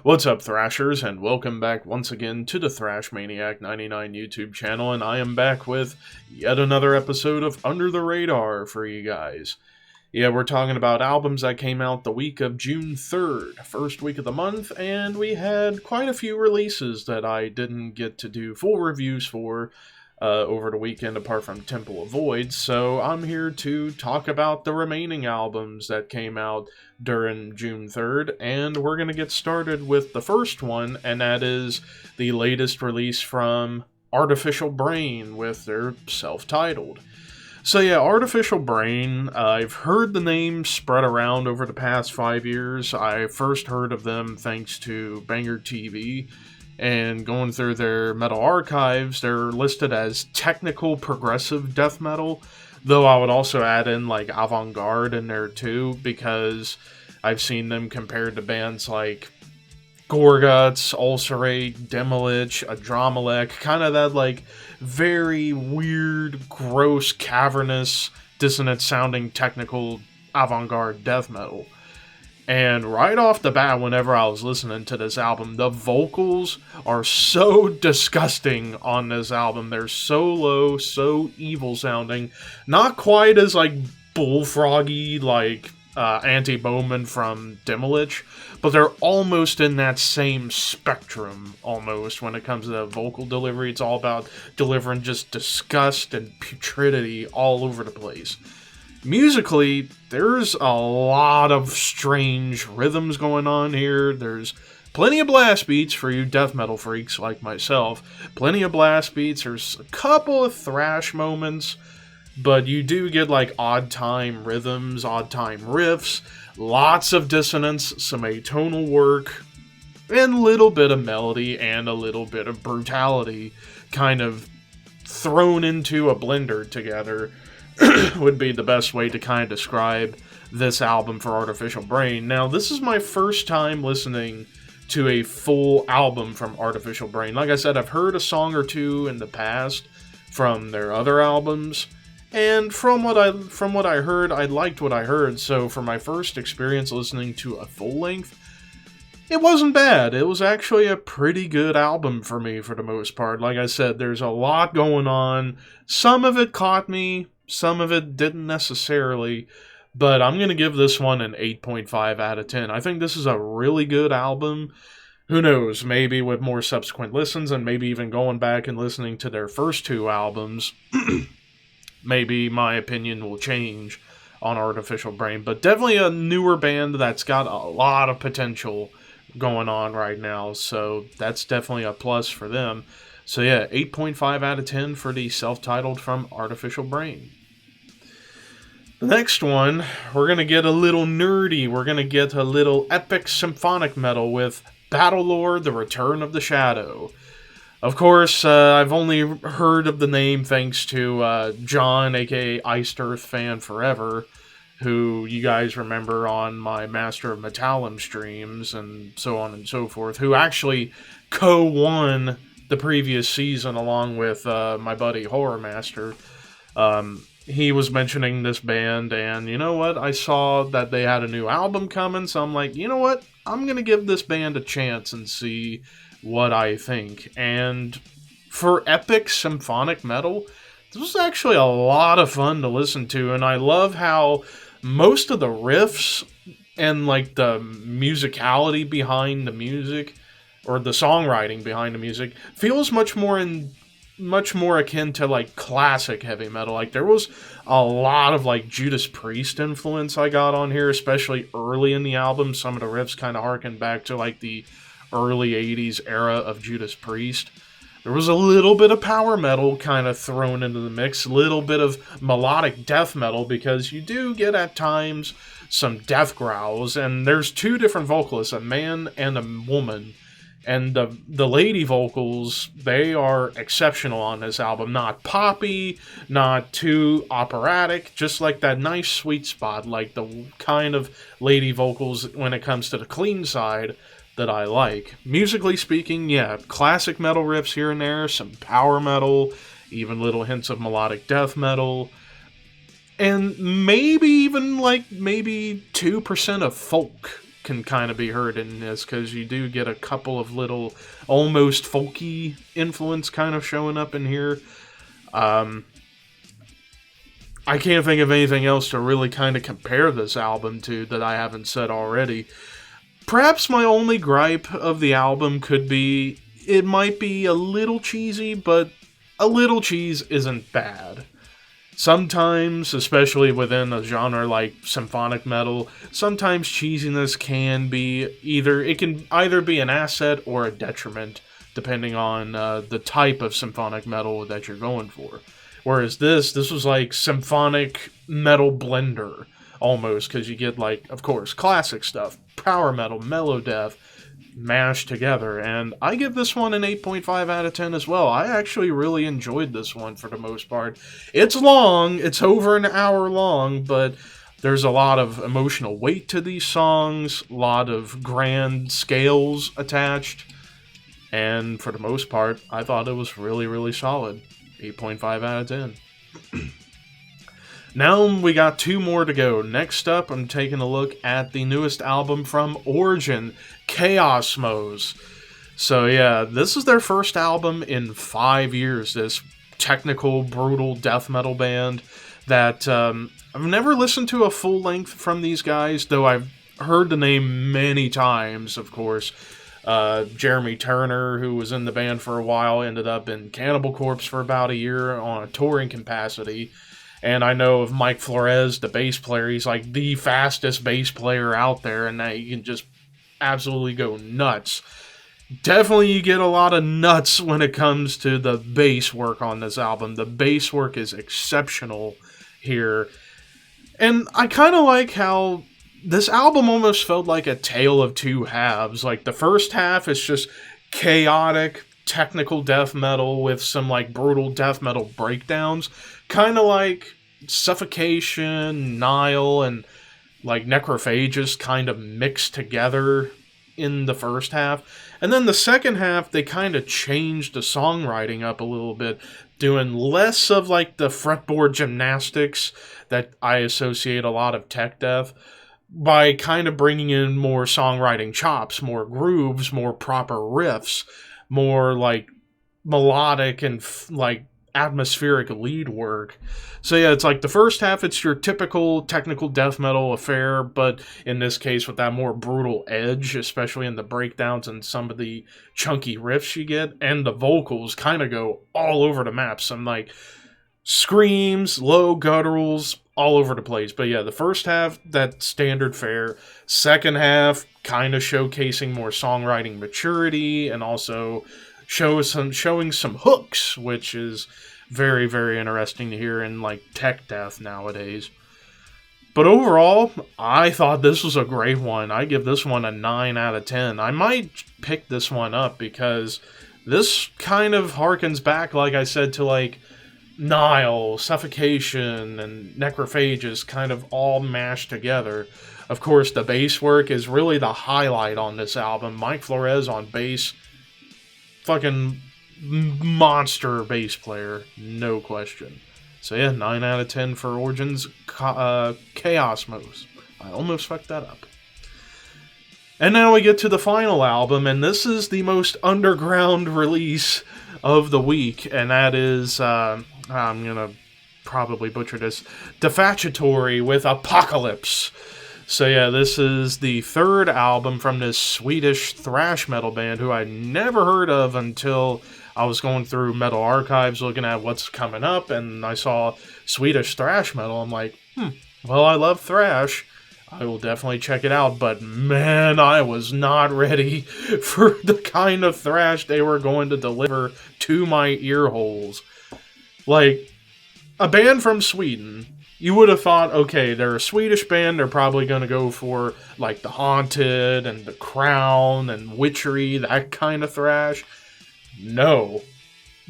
What's up, Thrashers, and welcome back once again to the Thrash Maniac 99 YouTube channel, and I am back with yet another episode of Under the Radar for you guys. Yeah, we're talking about albums that came out the week of June 3rd, first week of the month, and we had quite a few releases that I didn't get to do full reviews for over the weekend apart from Temple of Void, so I'm here to talk about the remaining albums that came out during June 3rd, and we're going to get started with the first one, and that is the latest release from Artificial Brain with their self-titled. So yeah, Artificial Brain, I've heard the name spread around over the past 5 years. I first heard of them thanks to Banger TV, and going through their metal archives, they're listed as technical progressive death metal, though I would also add in like Avant-Garde in there too, because I've seen them compared to bands like Gorguts, Ulcerate, Demolich, Adramelech, kind of that like very weird, gross, cavernous, dissonant sounding technical avant-garde death metal. And right off the bat, whenever I was listening to this album, the vocals are so disgusting on this album. They're so low, so evil sounding. Not quite as like bullfroggy like Anti Bowman from Demolich, but they're almost in that same spectrum almost when it comes to the vocal delivery. It's all about delivering just disgust and putridity all over the place. Musically, there's a lot of strange rhythms going on here. There's plenty of blast beats for you death metal freaks like myself. Plenty of blast beats. There's a couple of thrash moments, but you do get like odd time rhythms, odd time riffs, lots of dissonance, some atonal work, and a little bit of melody and a little bit of brutality kind of thrown into a blender together. Would be the best way to kind of describe this album for Artificial Brain. Now, this is my first time listening to a full album from Artificial Brain. Like I said, I've heard a song or two in the past from their other albums, and from what I heard, I liked what I heard. So for my first experience listening to a full length, it wasn't bad. It was actually a pretty good album for me for the most part. Like I said, there's a lot going on. Some of it caught me. Some of it didn't necessarily, but I'm going to give this one an 8.5 out of 10. I think this is a really good album. Who knows, maybe with more subsequent listens and maybe even going back and listening to their first two albums, maybe my opinion will change on Artificial Brain. But definitely a newer band that's got a lot of potential going on right now, so that's definitely a plus for them. So yeah, 8.5 out of 10 for the self-titled from Artificial Brain. The next one, we're going to get a little nerdy. We're going to get a little epic symphonic metal with Battlelord, The Return of the Shadow. Of course, I've only heard of the name thanks to John, a.k.a. Iced Earth Fan Forever, who you guys remember on my Master of Metallum streams and so on and so forth, who actually co-won the previous season along with my buddy Horror Master. He was mentioning this band, and you know what? I saw that they had a new album coming, so I'm like, you know what? I'm going to give this band a chance and see what I think. And for epic symphonic metal, this was actually a lot of fun to listen to, and I love how most of the riffs and like the musicality behind the music, or the songwriting behind the music, feels much more akin to like classic heavy metal. Like there was a lot of like Judas Priest influence I got on here, especially early in the album. Some of the riffs kind of harken back to like the early 80s era of Judas Priest. There was a little bit of power metal kind of thrown into the mix, a little bit of melodic death metal, because you do get at times some death growls, and there's two different vocalists, a man and a woman. And the lady vocals, they are exceptional on this album. Not poppy, not too operatic, just like that nice sweet spot, like the kind of lady vocals when it comes to the clean side that I like. Musically speaking, yeah, classic metal riffs here and there, some power metal, even little hints of melodic death metal, and maybe even like maybe 2% of folk can kind of be heard in this, because you do get a couple of little almost folky influence kind of showing up in here. I can't think of anything else to really kind of compare this album to that I haven't said already. Perhaps my only gripe of the album could be, it might be a little cheesy, but a little cheese isn't bad. Sometimes, especially within a genre like symphonic metal, sometimes cheesiness can be it can either be an asset or a detriment, depending on the type of symphonic metal that you're going for. Whereas this was like symphonic metal blender, almost, because you get, like, of course, classic stuff, power metal, melodeath, mashed together, and I give this one an 8.5 out of 10 as well. I actually really enjoyed this one for the most part. It's long, it's over an hour long, but there's a lot of emotional weight to these songs, a lot of grand scales attached, and for the most part, I thought it was really, really solid. 8.5 out of 10. Now we got 2 more to go. Next up, I'm taking a look at the newest album from Origin, Chaosmos. So yeah, this is their first album in 5 years, this technical, brutal death metal band that I've never listened to a full length from these guys, though I've heard the name many times, of course. Jeremy Turner, who was in the band for a while, ended up in Cannibal Corpse for about a year on a touring capacity. And I know of Mike Flores, the bass player. He's like the fastest bass player out there, and that you can just absolutely go nuts. Definitely you get a lot of nuts when it comes to the bass work on this album. The bass work is exceptional here. And I kind of like how this album almost felt like a tale of two halves. Like, the first half is just chaotic, technical death metal with some, like, brutal death metal breakdowns. Kind of like Suffocation, Nile, and, like, Necrophagus kind of mixed together in the first half. And then the second half, they kind of changed the songwriting up a little bit, doing less of, like, the fretboard gymnastics that I associate a lot of tech death, by kind of bringing in more songwriting chops, more grooves, more proper riffs, more, like, melodic and, like, atmospheric lead work. So yeah, it's like the first half, it's your typical technical death metal affair, but in this case with that more brutal edge, especially in the breakdowns and some of the chunky riffs you get, and the vocals kind of go all over the map. Some, like, screams, low gutturals, all over the place. But yeah, the first half, that standard fare. Second half, kind of showcasing more songwriting maturity, and also showing some hooks, which is very, very interesting to hear in, like, tech death nowadays. But overall, I thought this was a great one. I give this one a 9 out of 10. I might pick this one up because this kind of harkens back, like I said, to, like, Nile, Suffocation, and Necrophagus kind of all mashed together. Of course, the bass work is really the highlight on this album. Mike Flores on bass, fucking monster bass player, no question. So yeah, 9 out of 10 for Origin's Chaosmos. I almost fucked that up. And now we get to the final album, and this is the most underground release of the week, and that is, I'm gonna probably butcher this, Defiatory with Apokalyps. So yeah, this is the third album from this Swedish thrash metal band who I never heard of until I was going through Metal Archives looking at what's coming up, and I saw Swedish thrash metal. I'm like, well, I love thrash. I will definitely check it out, but man, I was not ready for the kind of thrash they were going to deliver to my ear holes. Like, a band from Sweden, you would have thought, okay, they're a Swedish band, they're probably going to go for, like, The Haunted and The Crown and Witchery, that kind of thrash. No.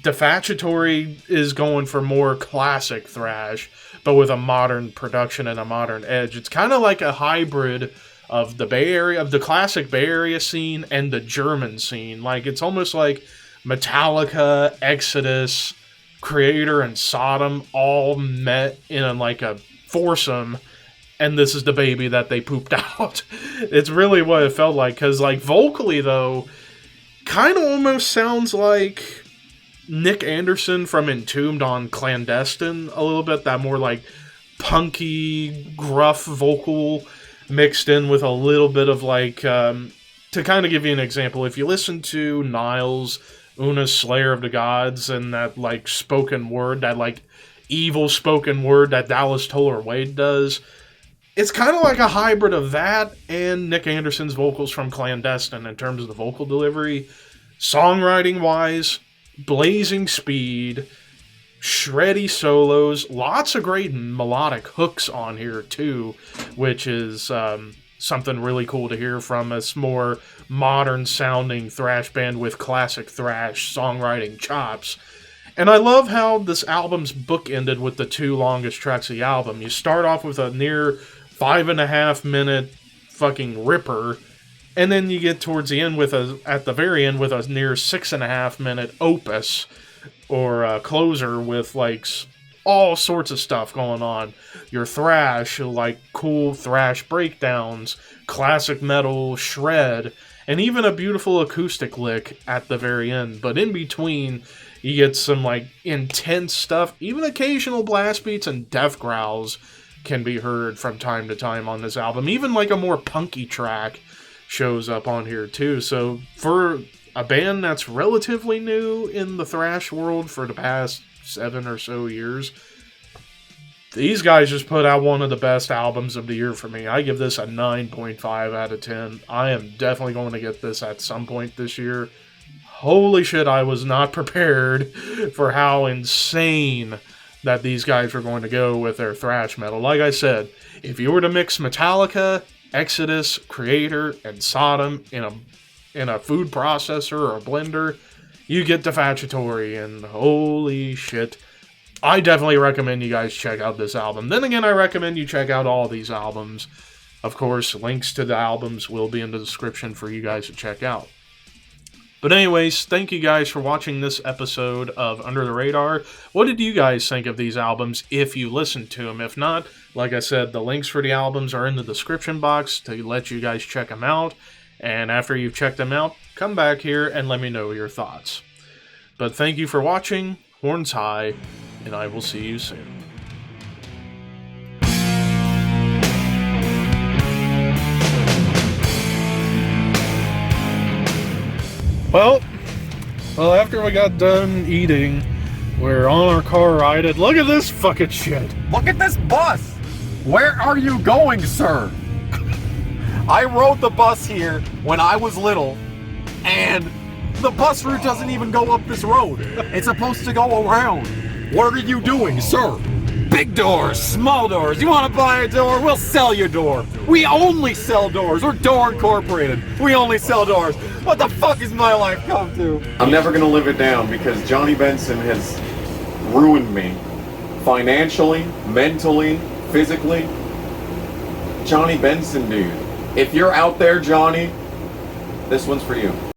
Defiatory is going for more classic thrash, but with a modern production and a modern edge. It's kind of like a hybrid of the Bay Area, of the classic Bay Area scene and the German scene. Like, it's almost like Metallica, Exodus, Creator, and Sodom all met in like a foursome and this is the baby that they pooped out. It's really what it felt like, because, like, vocally, though, kind of almost sounds like Nick Anderson from Entombed on Clandestine a little bit, that more, like, punky, gruff vocal mixed in with a little bit of, like, to kind of give you an example, if you listen to Niles, Una's Slayer of the Gods, and that, like, spoken word, that, like, evil spoken word that Dallas Toller Wade does, it's kind of like a hybrid of that and Nick Anderson's vocals from Clandestine in terms of the vocal delivery. Songwriting-wise, blazing speed, shreddy solos, lots of great melodic hooks on here, too, which is something really cool to hear from this more modern-sounding thrash band with classic thrash songwriting chops. And I love how this album's bookended with the 2 longest tracks of the album. You start off with a near 5.5 minute fucking ripper, and then you get towards the end at the very end with a near 6.5 minute opus, or a closer with, like, all sorts of stuff going on. Your thrash, like cool thrash breakdowns, classic metal shred, and even a beautiful acoustic lick at the very end. But in between, you get some, like, intense stuff. Even occasional blast beats and death growls can be heard from time to time on this album. Even, like, a more punky track shows up on here, too. So, for a band that's relatively new in the thrash world for the past 7 or so years, these guys just put out one of the best albums of the year for me. I give this a 9.5 out of 10. I am definitely going to get this at some point this year. Holy shit, I was not prepared for how insane that these guys were going to go with their thrash metal. Like I said, if you were to mix Metallica, Exodus, Creator, and Sodom in a food processor or a blender, you get Defiatory, and holy shit. I definitely recommend you guys check out this album. Then again, I recommend you check out all these albums. Of course, links to the albums will be in the description for you guys to check out. But anyways, thank you guys for watching this episode of Under the Radar. What did you guys think of these albums if you listened to them? If not, like I said, the links for the albums are in the description box to let you guys check them out. And after you've checked them out, come back here and let me know your thoughts. But thank you for watching, horns high, and I will see you soon. Well, after we got done eating, we're on our car ride, and look at this fucking shit. Look at this bus! Where are you going, sir? I rode the bus here when I was little, and the bus route doesn't even go up this road. It's supposed to go around. What are you doing, sir? Big doors, small doors. You want to buy a door? We'll sell you a door. We only sell doors. We're Door Incorporated. We only sell doors. What the fuck is my life come to? I'm never gonna live it down because Johnny Benson has ruined me. Financially, mentally, physically. Johnny Benson, dude. If you're out there, Johnny, this one's for you.